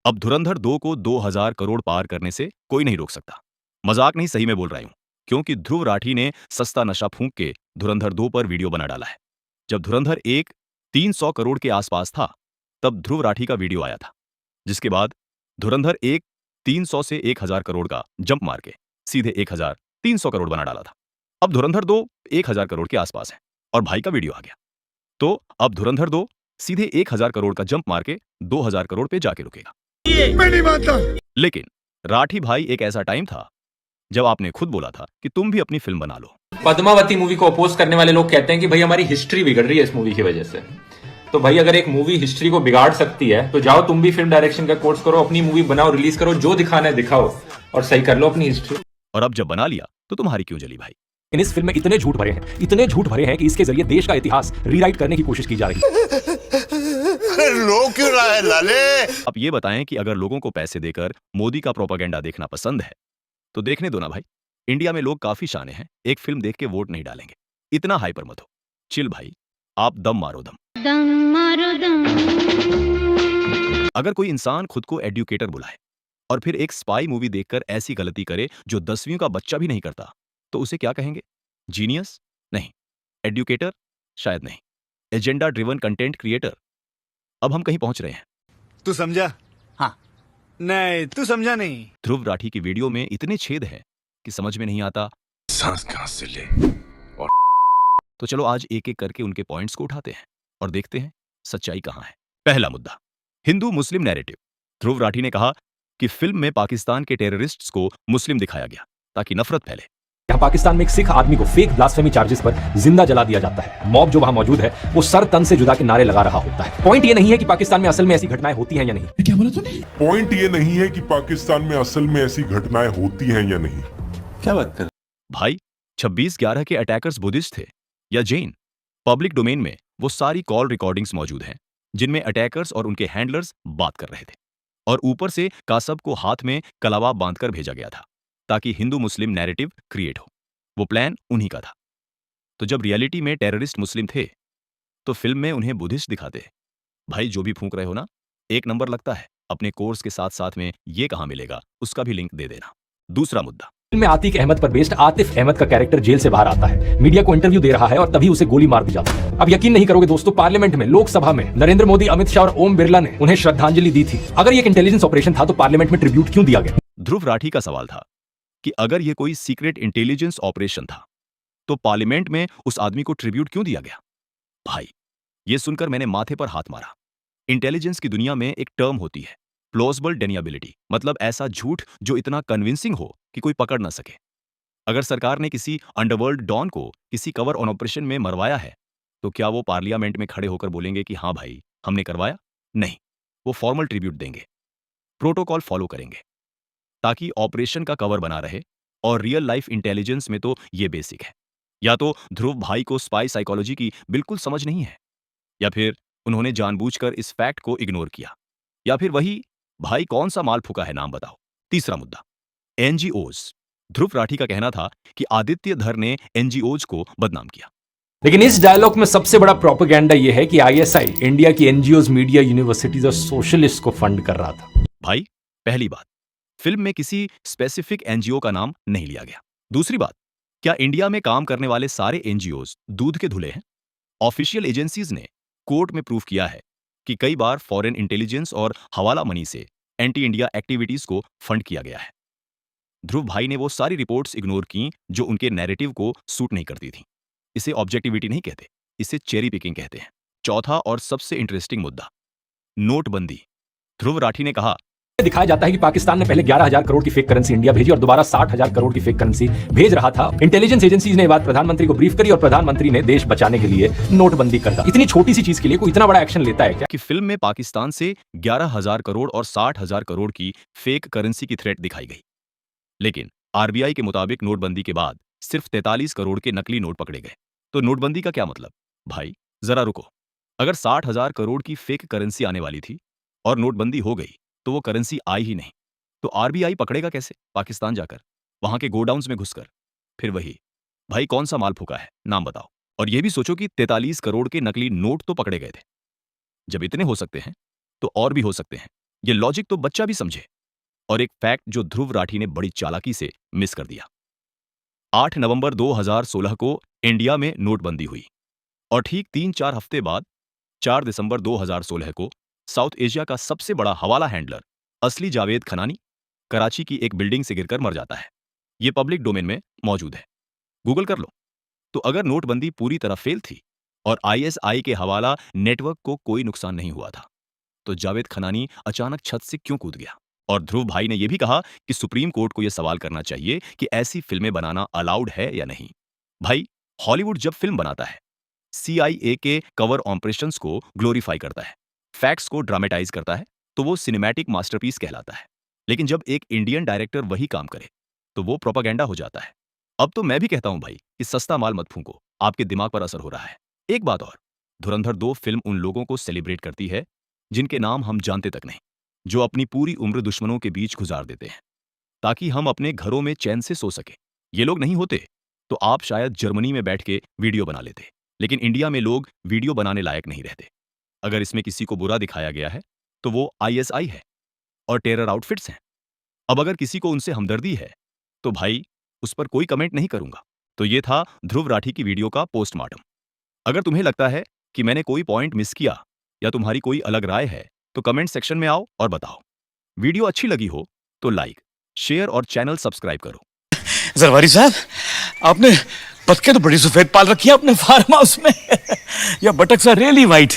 अब धुरंधर 2 को 2000 करोड़ पार करने से कोई नहीं रोक सकता। मजाक नहीं, सही में बोल रहा हूं, क्योंकि ध्रुव राठी ने सस्ता नशा फूंक के धुरंधर 2 पर वीडियो बना डाला है। जब धुरंधर 1 300 करोड़ के आसपास था, तब ध्रुव राठी का वीडियो आया था, जिसके बाद धुरंधर 1 300 से 1000 करोड़ का जंप मार के सीधे 1300 करोड़ बना डाला था। अब धुरंधर 2 1000 करोड़ के आसपास है और भाई का वीडियो आ गया, तो अब धुरंधर 2 सीधे 1000 करोड़ का जंप मार के 2000 करोड़ पे जाके रुकेगा। मैं नहीं मानता। लेकिन राठी भाई, एक ऐसा टाइम था जब आपने खुद बोला था कि तुम भी अपनी फिल्म बना लो। पद्मावती मूवी को अपोज करने वाले लोग कहते हैं कि भाई हमारी हिस्ट्री बिगड़ रही है इस मूवी की वजह से। तो भाई अगर एक मूवी हिस्ट्री को बिगाड़ सकती है तो जाओ तुम भी फिल्म डायरेक्शन का कोर्स करो, अपनी मूवी बनाओ, रिलीज करो, जो दिखाना है दिखाओ और सही कर लो अपनी हिस्ट्री। और अब जब बना लिया तो तुम्हारी क्यों जली भाई? इन इस फिल्म में इतने झूठ भरे हैं, इतने झूठ भरे हैं कि इसके जरिए देश का इतिहास रीराइट करने की कोशिश की जा रही है। अरे रो क्यों रहा है लाले? अब ये बताएं कि अगर लोगों को पैसे देकर मोदी का प्रोपेगेंडा देखना पसंद है तो देखने दो ना भाई। इंडिया में लोग काफी शाने हैं, एक फिल्म देख के वोट नहीं डालेंगे। इतना हाइपर मत हो, चिल भाई, आप दम मारो दम। दम मारो दम। अगर कोई इंसान खुद को एडुकेटर बुलाए और फिर एक स्पाई मूवी देखकर ऐसी गलती करे जो 10वीं का बच्चा भी नहीं करता, तो उसे क्या कहेंगे? जीनियस? नहीं। एडुकेटर? शायद नहीं। Agenda driven content creator? अब हम कहीं पहुंच रहे हैं। तू समझा? हाँ। नहीं, तू समझा नहीं। ध्रुव राठी की वीडियो में इतने छेद हैं कि समझ में नहीं आता सांस कहां से ले। तो चलो आज एक एक करके उनके पॉइंट्स को उठाते हैं और देखते हैं सच्चाई कहां है। पहला मुद्दा, हिंदू मुस्लिम नैरेटिव। ध्रुव राठी ने कहा कि फिल्म में पाकिस्तान के टेररिस्ट्स को मुस्लिम दिखाया गया ताकि नफरत फैले। यहाँ पाकिस्तान में एक सिख आदमी को फेक ब्लास्फेमी चार्जेस पर जिंदा जला दिया जाता है। मॉब जो वहां मौजूद है वो सर तन से जुदा के नारे लगा रहा होता है। पॉइंट ये नहीं है कि पाकिस्तान में असल में ऐसी घटनाएं होती हैं या नहीं। क्या बोला तूने? पॉइंट ये नहीं है कि पाकिस्तान में असल में ऐसी घटनाएं होती हैं या नहीं। क्या बात कर? भाई 26/11 के अटैकर्स बुद्धिस्ट थे या जैन? पब्लिक डोमेन में वो सारी कॉल रिकॉर्डिंग्स मौजूद हैं जिनमें अटैकर्स और उनके हैंडलर्स बात कर रहे थे, और ऊपर से कासब को हाथ में कलावा बांधकर भेजा गया था ताकि हिंदू मुस्लिम नैरेटिव क्रिएट हो। वो प्लान उन्हीं का था। तो जब रियलिटी में टेररिस्ट मुस्लिम थे तो फिल्म में उन्हें बुद्धिस्ट दिखाते। भाई जो भी फूंक रहे हो ना, एक नंबर लगता है। अपने कोर्स के साथ साथ में ये कहां मिलेगा उसका भी लिंक दे देना। दूसरा मुद्दा, फिल्म में आतिक अहमद पर बेस्ड आतिफ अहमद का कैरेक्टर जेल से बाहर आता है, मीडिया को इंटरव्यू दे रहा है और तभी उसे गोली मार दी जाती है। अब यकीन नहीं करोगे दोस्तों, पार्लियामेंट में, लोकसभा में नरेंद्र मोदी, अमित शाह और ओम बिरला ने उन्हें श्रद्धांजलि दी थी। अगर ये एक इंटेलिजेंस ऑपरेशन था तो पार्लियामेंट में ट्रिब्यूट क्यों दिया गया? ध्रुव राठी का सवाल था कि अगर ये कोई सीक्रेट इंटेलिजेंस ऑपरेशन था तो पार्लियामेंट में उस आदमी को ट्रिब्यूट क्यों दिया गया? भाई ये सुनकर मैंने माथे पर हाथ मारा। इंटेलिजेंस की दुनिया में एक टर्म होती है प्लॉजिबल डेनियाबिलिटी, मतलब ऐसा झूठ जो इतना कन्विंसिंग हो कि कोई पकड़ ना सके। अगर सरकार ने किसी अंडरवर्ल्ड डॉन को किसी कवर ऑन ऑपरेशन में मरवाया है तो क्या वो पार्लियामेंट में खड़े होकर बोलेंगे कि हाँ भाई हमने करवाया? नहीं, वो फॉर्मल ट्रिब्यूट देंगे, प्रोटोकॉल फॉलो करेंगे ताकि ऑपरेशन का कवर बना रहे। और रियल लाइफ इंटेलिजेंस में तो ये बेसिक है। या तो ध्रुव भाई को स्पाई साइकोलॉजी की बिल्कुल समझ नहीं है, या फिर उन्होंने जानबूझकर इस फैक्ट को इग्नोर किया, या फिर वही भाई कौन सा माल फूका है, नाम बताओ। तीसरा मुद्दा, एनजीओज। ध्रुव राठी का कहना था कि आदित्य धर ने एनजीओज को बदनाम किया। लेकिन इस डायलॉग में सबसे बड़ा प्रोपेगेंडा यह है कि आईएसआई इंडिया की एनजीओज, मीडिया, यूनिवर्सिटीज और सोशलिस्ट को फंड कर रहा था। भाई पहली बात, फिल्म में किसी स्पेसिफिक एनजीओ का नाम नहीं लिया गया। दूसरी बात, क्या इंडिया में काम करने वाले सारे एनजीओज दूध के धुले हैं? ऑफिशियल एजेंसीज ने कोर्ट में प्रूव किया है कि कई बार फॉरेन इंटेलिजेंस और हवाला मनी से एंटी इंडिया एक्टिविटीज को फंड किया गया है। ध्रुव भाई ने वो सारी रिपोर्ट्स इग्नोर की जो उनके नैरेटिव को सूट नहीं करती थी। इसे ऑब्जेक्टिविटी नहीं कहते, इसे चेरी पिकिंग कहते हैं। चौथा और सबसे इंटरेस्टिंग मुद्दा, नोटबंदी। ध्रुव राठी ने कहा, दिखाया जाता है कि पाकिस्तान ने पहले 11,000 करोड़ की फेक करेंसी इंडिया भेजी और दोबारा 60,000 करोड़ की फेक करेंसी भेज रहा था। इंटेलिजेंस एजेंसीज ने बात प्रधानमंत्री को ब्रीफ करी और प्रधानमंत्री ने देश बचाने के लिए नोटबंदी कर दी। इतनी छोटी सी चीज के लिए कोई इतना बड़ा एक्शन लेता है क्या? कि फिल्म में पाकिस्तान से 11,000 करोड़ और 60,000 करोड़ की फेक करेंसी की थ्रेट दिखाई गई, लेकिन आरबीआई के मुताबिक नोटबंदी के बाद सिर्फ 43 करोड़ के नकली नोट पकड़े गए। तो नोटबंदी का क्या मतलब? भाई जरा रुको, अगर 60,000 करोड़ की फेक करेंसी आने वाली थी और नोटबंदी हो गई तो वो करेंसी आई ही नहीं, तो आरबीआई पकड़ेगा कैसे? पाकिस्तान जाकर, वहां के गोडाउन्स में घुसकर। फिर वही भाई कौन सा माल फूका है, नाम बताओ। और ये भी सोचो कि 43 करोड़ के नकली नोट तो पकड़े गए थे। जब इतने हो सकते हैं तो और भी हो सकते हैं। ये लॉजिक तो बच्चा भी समझे। और एक फैक्ट जो ध्रुव राठी ने बड़ी चालाकी से मिस कर दिया। 8 नवंबर 2016 को इंडिया में नोटबंदी हुई और ठीक 3-4 हफ्ते बाद 4 दिसंबर 2016 को साउथ एशिया का सबसे बड़ा हवाला हैंडलर असली जावेद खनानी कराची की एक बिल्डिंग से गिरकर मर जाता है। ये पब्लिक डोमेन में मौजूद है, गूगल कर लो। तो अगर नोटबंदी पूरी तरह फेल थी और आईएसआई के हवाला नेटवर्क को कोई नुकसान नहीं हुआ था, तो जावेद खनानी अचानक छत से क्यों कूद गया? और ध्रुव भाई ने यह भी कहा कि सुप्रीम कोर्ट को यह सवाल करना चाहिए कि ऐसी फिल्में बनाना अलाउड है या नहीं। भाई, हॉलीवुड जब फिल्म बनाता है, CIA के कवर ऑपरेशंस को ग्लोरीफाई करता है, फैक्ट्स को ड्रामेटाइज करता है, तो वो सिनेमैटिक मास्टरपीस कहलाता है। लेकिन जब एक इंडियन डायरेक्टर वही काम करे, तो वो प्रोपागेंडा हो जाता है। अब तो मैं भी कहता हूं भाई कि सस्ता माल मत फूंको, आपके दिमाग पर असर हो रहा है। एक बात और, धुरंधर 2 फिल्म उन लोगों को सेलिब्रेट करती है जिनके नाम हम जानते तक नहीं, जो अपनी पूरी उम्र दुश्मनों के बीच गुजार देते हैं ताकि हम अपने घरों में चैन से सो सके। ये लोग नहीं होते तो आप शायद जर्मनी में बैठ के वीडियो बना लेते, लेकिन इंडिया में लोग वीडियो बनाने लायक नहीं रहते। अगर इसमें किसी को बुरा दिखाया गया है तो वो ISI है और टेरर आउटफिट्स हैं। अब अगर किसी को उनसे हमदर्दी है तो भाई उस पर कोई कमेंट नहीं करूंगा। तो ये था ध्रुव राठी की वीडियो का पोस्टमार्टम। अगर तुम्हें लगता है कि मैंने कोई पॉइंट मिस किया या तुम्हारी कोई अलग राय है तो कमेंट सेक्शन में आओ और बताओ। वीडियो अच्छी लगी हो तो लाइक, शेयर और चैनल सब्सक्राइब करो। जरवारी साहब, आपने बतखें तो बड़ी सफेद पाल रखी है अपने फार्म हाउस में। या बटक्स आर रियली वाइट।